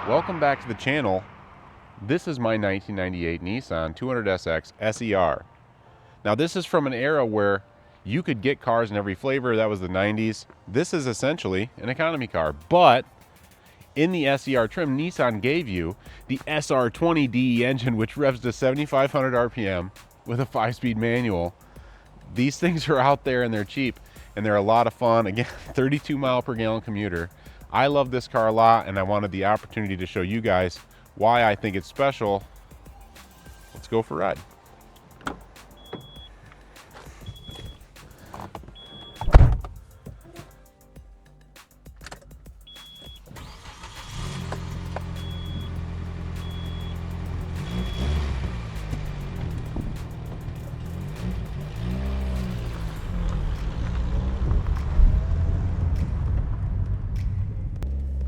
Welcome back to the channel. This is my 1998 Nissan 200SX SER. Now this is from an era where you could get cars in every flavor. That was the 90s. This is essentially an economy car, but in the SER trim, Nissan gave you the SR20DE engine, which revs to 7,500 RPM with a 5-speed manual. These things are out there and they're cheap and they're a lot of fun. Again, 32 mile per gallon commuter. I love this car a lot and I wanted the opportunity to show you guys why I think it's special. Let's go for a ride.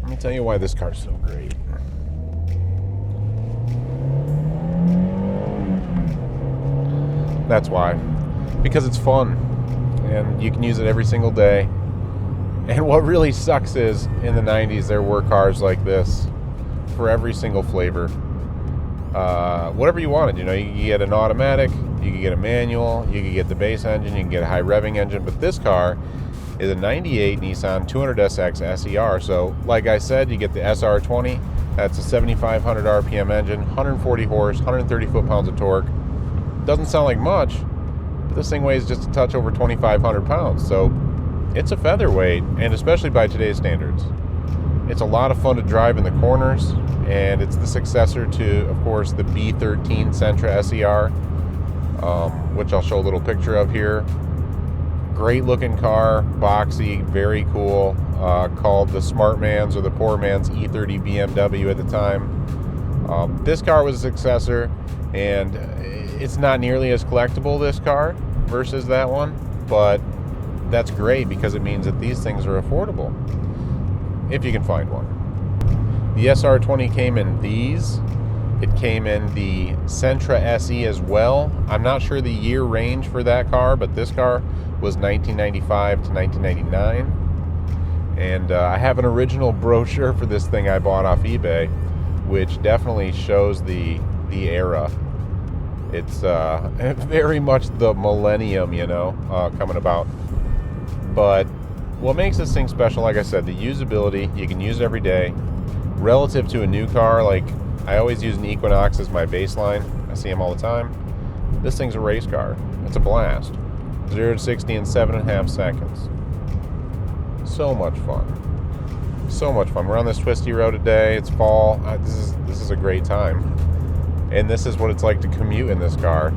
Let me tell you why this car's so great. That's why. Because it's fun and you can use it every single day. And what really sucks is in the 90s there were cars like this for every single flavor. Whatever you wanted, you know, you could get an automatic, you could get a manual, you could get the base engine, you can get a high revving engine, but this car is a 98 Nissan 200SX SER. So like I said, you get the SR20, that's a 7,500 RPM engine, 140 horse, 130 foot-pounds of torque. Doesn't sound like much, but this thing weighs just a touch over 2,500 pounds. So it's a featherweight, and especially by today's standards. It's a lot of fun to drive in the corners, and it's the successor to, of course, the B13 Sentra SER, which I'll show a little picture of here. Great looking car, boxy, very cool, called the smart man's or the poor man's E30 BMW at the time. This car was a successor, and it's not nearly as collectible, this car, versus that one, but that's great because it means that these things are affordable, if you can find one. The SR20 came in these. It came in the Sentra SE as well. I'm not sure the year range for that car, but this car was 1995 to 1999. And I have an original brochure for this thing I bought off eBay, which definitely shows the era. It's very much the millennium, you know, coming about. But what makes this thing special, like I said, the usability, you can use it every day. Relative to a new car, like I always use an Equinox as my baseline. I see them all the time. This thing's a race car. It's a blast. 0 to 60 in 7.5 seconds. So much fun. So much fun. We're on this twisty road today. It's fall. This is a great time. And this is what it's like to commute in this car.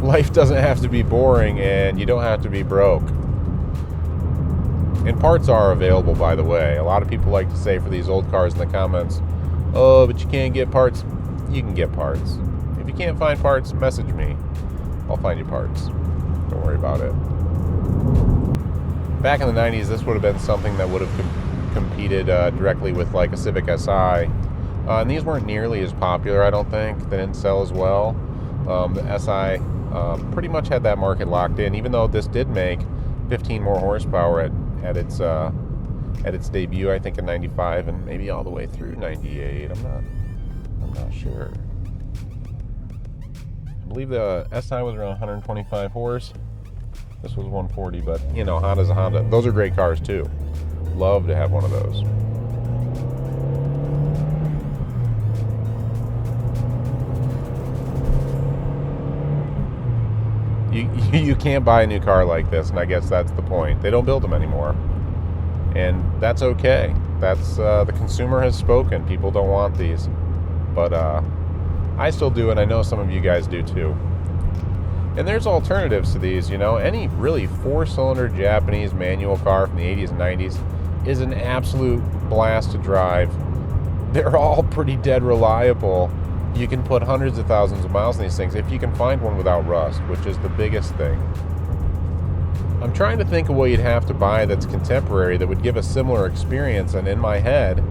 Life doesn't have to be boring and you don't have to be broke. And parts are available, by the way. A lot of people like to say for these old cars in the comments, oh, but you can't get parts. You can get parts. If you can't find parts, message me. I'll find you parts. Don't worry about it. Back in the 90s, this would have been something that would have competed directly with like a Civic Si. And these weren't nearly as popular, I don't think. They didn't sell as well. The Si pretty much had that market locked in, even though this did make 15 more horsepower at its debut, I think in 95 and maybe all the way through 98. I'm not sure. I believe the Si was around 125 horse. This was 140, but you know, Honda's a Honda. Those are great cars too. Love to have one of those. You can't buy a new car like this, and I guess that's the point. They don't build them anymore, and that's okay. That's the consumer has spoken. People don't want these, but I still do, and I know some of you guys do too. And there's alternatives to these, you know. Any really 4-cylinder Japanese manual car from the 80s and 90s is an absolute blast to drive. They're all pretty dead reliable. You can put hundreds of thousands of miles in these things if you can find one without rust, which is the biggest thing. I'm trying to think of what you'd have to buy that's contemporary that would give a similar experience, and in my head,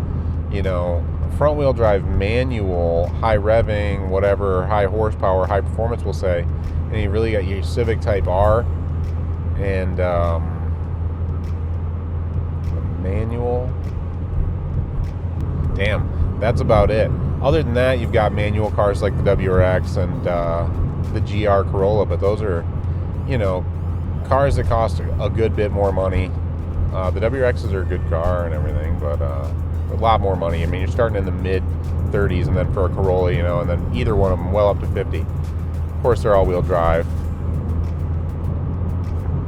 you know, front wheel drive manual, high revving, whatever, high horsepower, high performance we'll say, and you really got your Civic Type R and manual. damn, that's about it. Other than that, you've got manual cars like the WRX and the GR Corolla, but those are, you know, cars that cost a good bit more money. The WRXs are a good car and everything, but a lot more money. I mean, you're starting in the mid 30s, and then for a Corolla, you know, and then either one of them well up to 50. Of course, they're all-wheel drive.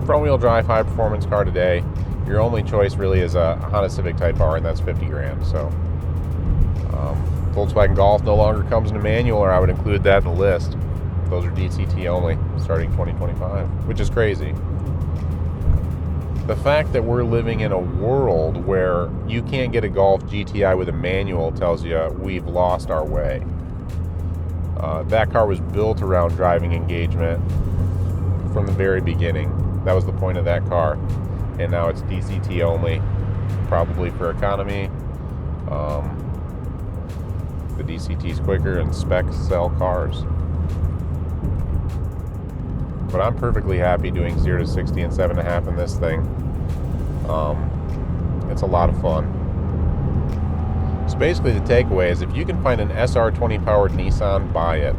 Front-wheel drive, high-performance car today. Your only choice really is a Honda Civic Type R, and that's 50 grand. So, Volkswagen Golf no longer comes in a manual, or I would include that in the list. Those are DCT only, starting 2025, which is crazy. The fact that we're living in a world where you can't get a Golf GTI with a manual tells you we've lost our way. That car was built around driving engagement from the very beginning. That was the point of that car. And now it's DCT only, probably for economy. The DCT's quicker and specs sell cars. But I'm perfectly happy doing 0 to 60 in 7.5 in this thing. It's a lot of fun. So basically the takeaway is if you can find an SR20 powered Nissan, buy it.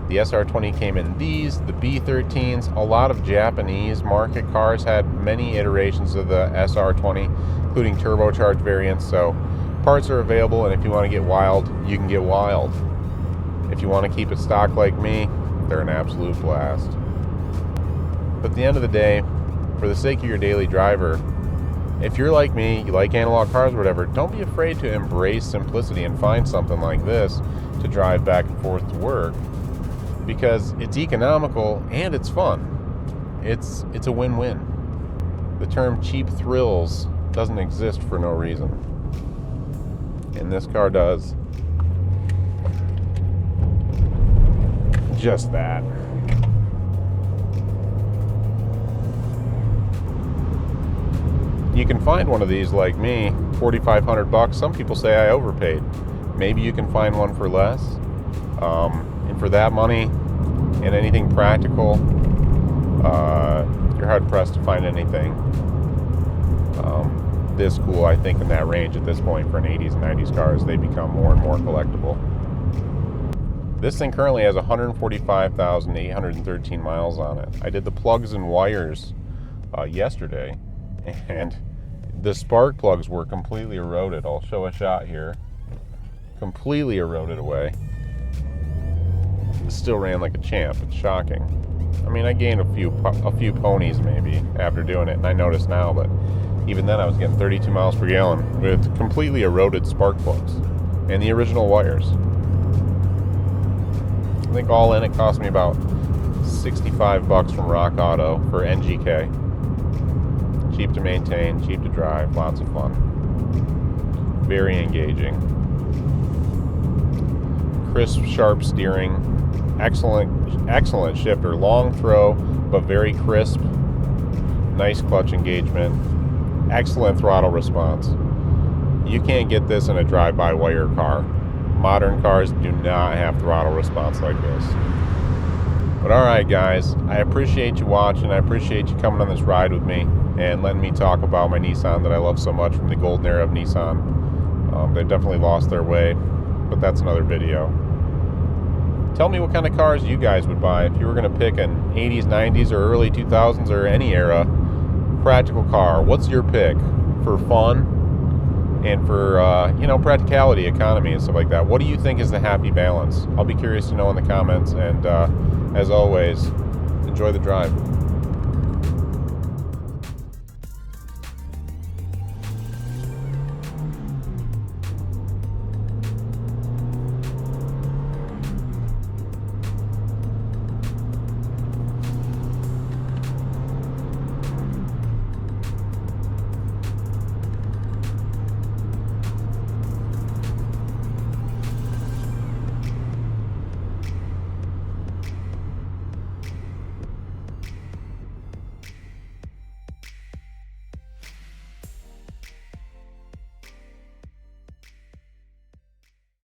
The SR20 came in these, the B13s. A lot of Japanese market cars had many iterations of the SR20, including turbocharged variants. So parts are available, and if you want to get wild, you can get wild. If you want to keep it stock like me, they're an absolute blast. But at the end of the day, for the sake of your daily driver, if you're like me, you like analog cars or whatever, don't be afraid to embrace simplicity and find something like this to drive back and forth to work, because it's economical and it's fun. It's a win-win. The term cheap thrills doesn't exist for no reason. And this car does just that. You can find one of these like me, $4,500. Some people say I overpaid. Maybe you can find one for less. And for that money and anything practical, you're hard pressed to find anything this cool. I think in that range at this point for an 80s and 90s cars, they become more and more collectible. This thing currently has 145,813 miles on it. I did the plugs and wires yesterday, and the spark plugs were completely eroded. I'll show a shot here. Completely eroded away. It still ran like a champ. It's shocking. I mean, I gained a few ponies maybe after doing it, and I noticed now, but even then I was getting 32 miles per gallon with completely eroded spark plugs and the original wires. I think all in it cost me about $65 from Rock Auto for NGK. Cheap to maintain, cheap to drive, lots of fun. Very engaging. Crisp, sharp steering. Excellent shifter. Long throw, but very crisp. Nice clutch engagement. Excellent throttle response. You can't get this in a drive-by-wire car. Modern cars do not have throttle response like this. But alright guys, I appreciate you watching. I appreciate you coming on this ride with me and letting me talk about my Nissan that I love so much from the golden era of Nissan. They've definitely lost their way, but that's another video. Tell me what kind of cars you guys would buy if you were going to pick an 80s, 90s, or early 2000s or any era practical car. What's your pick for fun and for practicality, economy, and stuff like that? What do you think is the happy balance? I'll be curious to know in the comments, and as always, enjoy the drive.